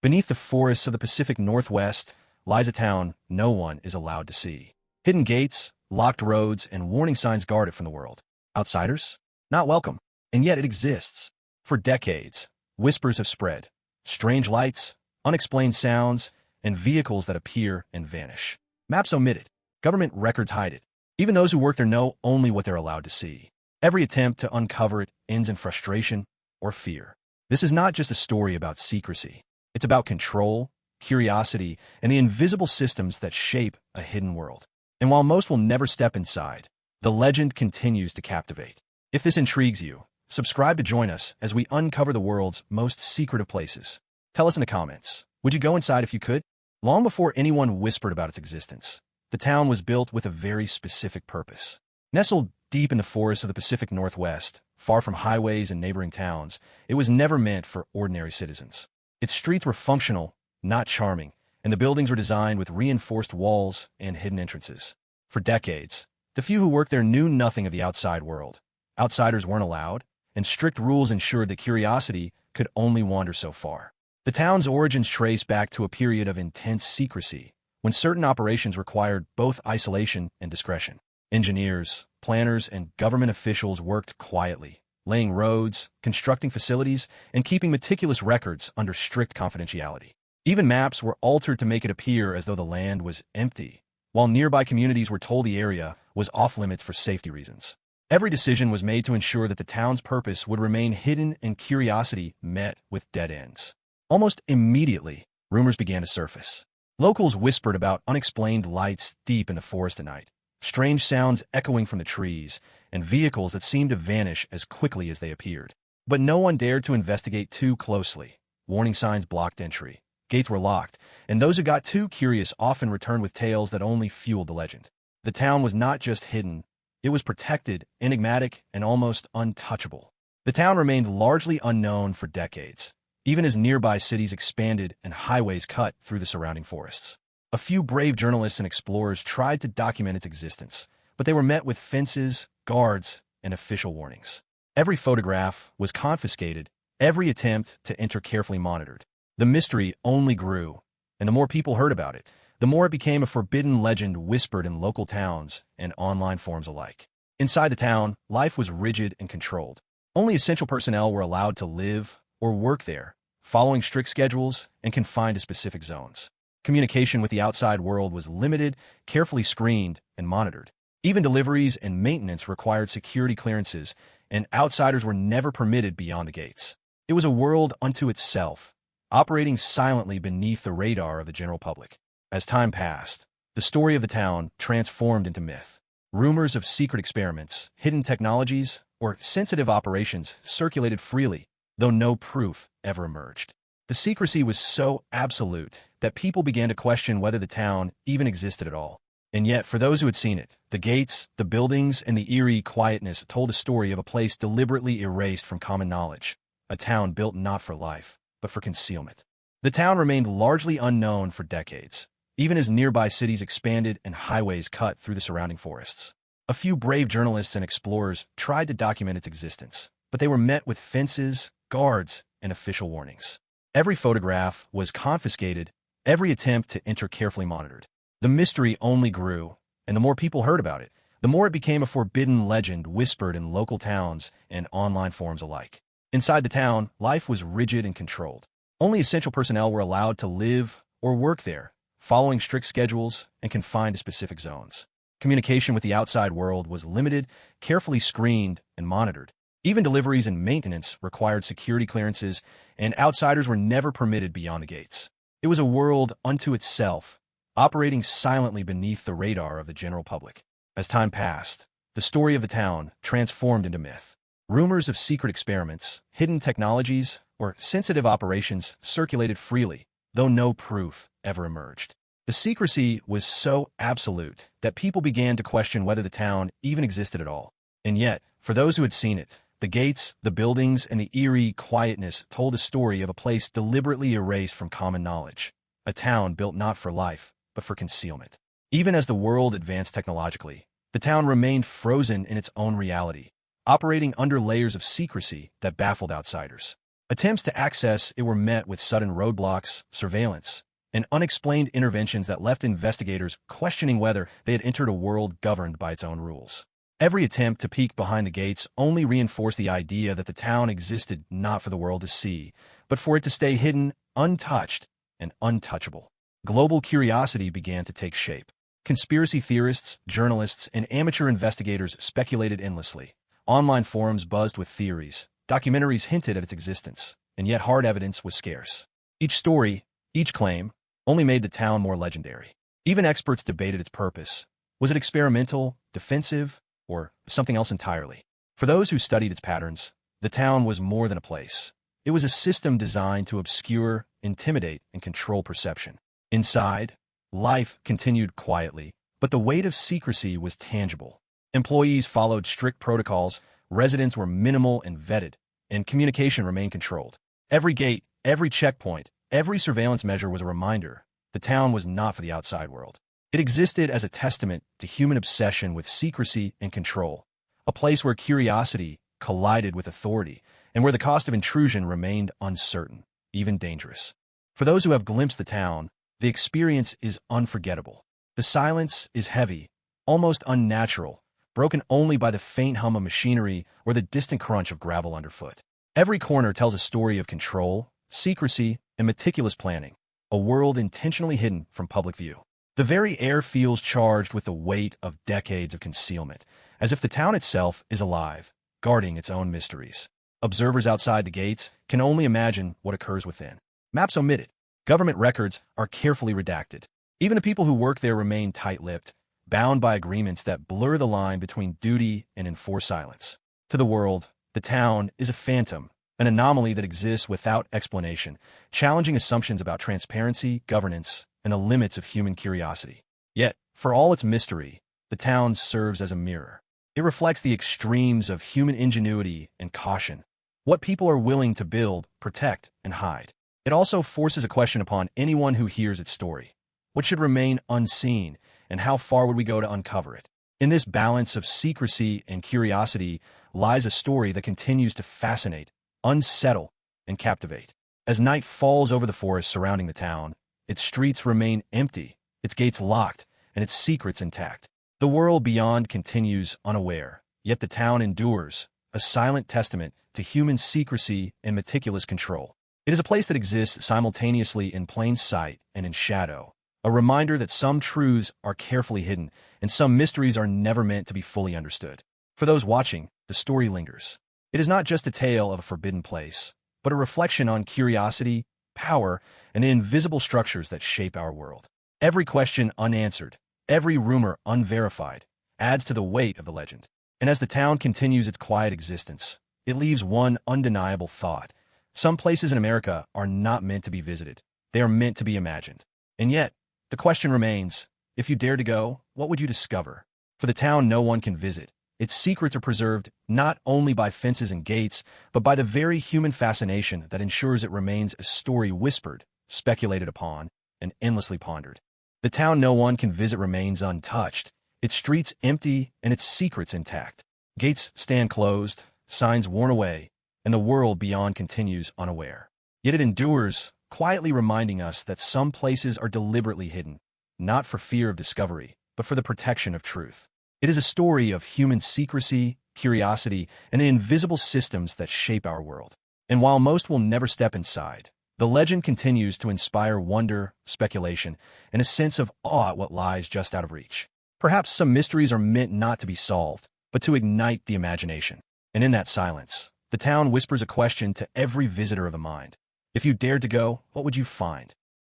Beneath the forests of the Pacific Northwest lies a town no one is allowed to see. Hidden gates, locked roads, and warning signs guard it from the world. Outsiders? Not welcome. And yet it exists. For decades, whispers have spread. Strange lights, unexplained sounds, and vehicles that appear and vanish. Maps omitted. Government records hide it. Even those who work there know only what they're allowed to see. Every attempt to uncover it ends in frustration or fear. This is not just a story about secrecy. It's about control, curiosity, and the invisible systems that shape a hidden world. And while most will never step inside, the legend continues to captivate. If this intrigues you, subscribe to join us as we uncover the world's most secretive places. Tell us in the comments, would you go inside if you could? Long before anyone whispered about its existence, the town was built with a very specific purpose. Nestled deep in the forests of the Pacific Northwest, far from highways and neighboring towns, it was never meant for ordinary citizens. Its streets were functional, not charming, and the buildings were designed with reinforced walls and hidden entrances. For decades, the few who worked there knew nothing of the outside world. Outsiders weren't allowed, and strict rules ensured that curiosity could only wander so far. The town's origins trace back to a period of intense secrecy, when certain operations required both isolation and discretion. Engineers, planners, and government officials worked quietly, laying roads, constructing facilities, and keeping meticulous records under strict confidentiality. Even maps were altered to make it appear as though the land was empty, while nearby communities were told the area was off-limits for safety reasons. Every decision was made to ensure that the town's purpose would remain hidden and curiosity met with dead ends. Almost immediately, rumors began to surface. Locals whispered about unexplained lights deep in the forest at night, strange sounds echoing from the trees, and vehicles that seemed to vanish as quickly as they appeared. But no one dared to investigate too closely. Warning signs blocked entry, gates were locked, and those who got too curious often returned with tales that only fueled the legend. The town was not just hidden, it was protected, enigmatic, and almost untouchable. The town remained largely unknown for decades, even as nearby cities expanded and highways cut through the surrounding forests. A few brave journalists and explorers tried to document its existence, but they were met with fences, guards, and official warnings. Every photograph was confiscated, every attempt to enter carefully monitored. The mystery only grew, and the more people heard about it, the more it became a forbidden legend whispered in local towns and online forums alike. Inside the town, life was rigid and controlled. Only essential personnel were allowed to live or work there, following strict schedules and confined to specific zones. Communication with the outside world was limited, carefully screened, and monitored. Even deliveries and maintenance required security clearances, and outsiders were never permitted beyond the gates. It was a world unto itself, operating silently beneath the radar of the general public. As time passed, the story of the town transformed into myth. Rumors of secret experiments, hidden technologies, or sensitive operations circulated freely, though no proof ever emerged. The secrecy was so absolute that people began to question whether the town even existed at all. And yet, for those who had seen it, the gates, the buildings, and the eerie quietness told a story of a place deliberately erased from common knowledge, a town built not for life, but for concealment. The town remained largely unknown for decades, even as nearby cities expanded and highways cut through the surrounding forests. A few brave journalists and explorers tried to document its existence, but they were met with fences, guards, and official warnings. Every photograph was confiscated, every attempt to enter carefully monitored. The mystery only grew, and the more people heard about it, the more it became a forbidden legend whispered in local towns and online forums alike. Inside the town, life was rigid and controlled. Only essential personnel were allowed to live or work there, following strict schedules and confined to specific zones. Communication with the outside world was limited, carefully screened, and monitored. Even deliveries and maintenance required security clearances, and outsiders were never permitted beyond the gates. It was a world unto itself, operating silently beneath the radar of the general public. As time passed, the story of the town transformed into myth. Rumors of secret experiments, hidden technologies, or sensitive operations circulated freely, though no proof ever emerged. The secrecy was so absolute that people began to question whether the town even existed at all. And yet, for those who had seen it, the gates, the buildings, and the eerie quietness told a story of a place deliberately erased from common knowledge, a town built not for life, but for concealment. Even as the world advanced technologically, the town remained frozen in its own reality, operating under layers of secrecy that baffled outsiders. Attempts to access it were met with sudden roadblocks, surveillance, and unexplained interventions that left investigators questioning whether they had entered a world governed by its own rules. Every attempt to peek behind the gates only reinforced the idea that the town existed not for the world to see, but for it to stay hidden, untouched, and untouchable. Global curiosity began to take shape. Conspiracy theorists, journalists, and amateur investigators speculated endlessly. Online forums buzzed with theories. Documentaries hinted at its existence, and yet hard evidence was scarce. Each story, each claim, only made the town more legendary. Even experts debated its purpose. Was it experimental, defensive, or something else entirely? For those who studied its patterns, the town was more than a place. It was a system designed to obscure, intimidate, and control perception. Inside, life continued quietly, but the weight of secrecy was tangible. Employees followed strict protocols, residents were minimal and vetted, and communication remained controlled. Every gate, every checkpoint, every surveillance measure was a reminder the town was not for the outside world. It existed as a testament to human obsession with secrecy and control, a place where curiosity collided with authority, and where the cost of intrusion remained uncertain, even dangerous. For those who have glimpsed the town, the experience is unforgettable. The silence is heavy, almost unnatural, broken only by the faint hum of machinery or the distant crunch of gravel underfoot. Every corner tells a story of control, secrecy, and meticulous planning, a world intentionally hidden from public view. The very air feels charged with the weight of decades of concealment, as if the town itself is alive, guarding its own mysteries. Observers outside the gates can only imagine what occurs within. Maps omitted. Government records are carefully redacted. Even the people who work there remain tight-lipped, bound by agreements that blur the line between duty and enforced silence. To the world, the town is a phantom, an anomaly that exists without explanation, challenging assumptions about transparency, governance, and the limits of human curiosity. Yet, for all its mystery, the town serves as a mirror. It reflects the extremes of human ingenuity and caution, what people are willing to build, protect, and hide. It also forces a question upon anyone who hears its story. What should remain unseen, and how far would we go to uncover it? In this balance of secrecy and curiosity lies a story that continues to fascinate, unsettle, and captivate. As night falls over the forest surrounding the town, its streets remain empty, its gates locked, and its secrets intact. The world beyond continues unaware, yet the town endures, a silent testament to human secrecy and meticulous control. It is a place that exists simultaneously in plain sight and in shadow, a reminder that some truths are carefully hidden and some mysteries are never meant to be fully understood. For those watching, the story lingers. It is not just a tale of a forbidden place, but a reflection on curiosity, power, and the invisible structures that shape our world. Every question unanswered, every rumor unverified, adds to the weight of the legend. And as the town continues its quiet existence, it leaves one undeniable thought. Some places in America are not meant to be visited. They are meant to be imagined. And yet, the question remains, if you dare to go, what would you discover? For the town no one can visit, its secrets are preserved not only by fences and gates, but by the very human fascination that ensures it remains a story whispered, speculated upon, and endlessly pondered. The town no one can visit remains untouched, its streets empty and its secrets intact. Gates stand closed, signs worn away, and the world beyond continues unaware. Yet it endures, quietly reminding us that some places are deliberately hidden, not for fear of discovery, but for the protection of truth. It is a story of human secrecy, curiosity, and the invisible systems that shape our world. And while most will never step inside, the legend continues to inspire wonder, speculation, and a sense of awe at what lies just out of reach. Perhaps some mysteries are meant not to be solved, but to ignite the imagination. And in that silence, the town whispers a question to every visitor of the mind. If you dared to go, what would you find?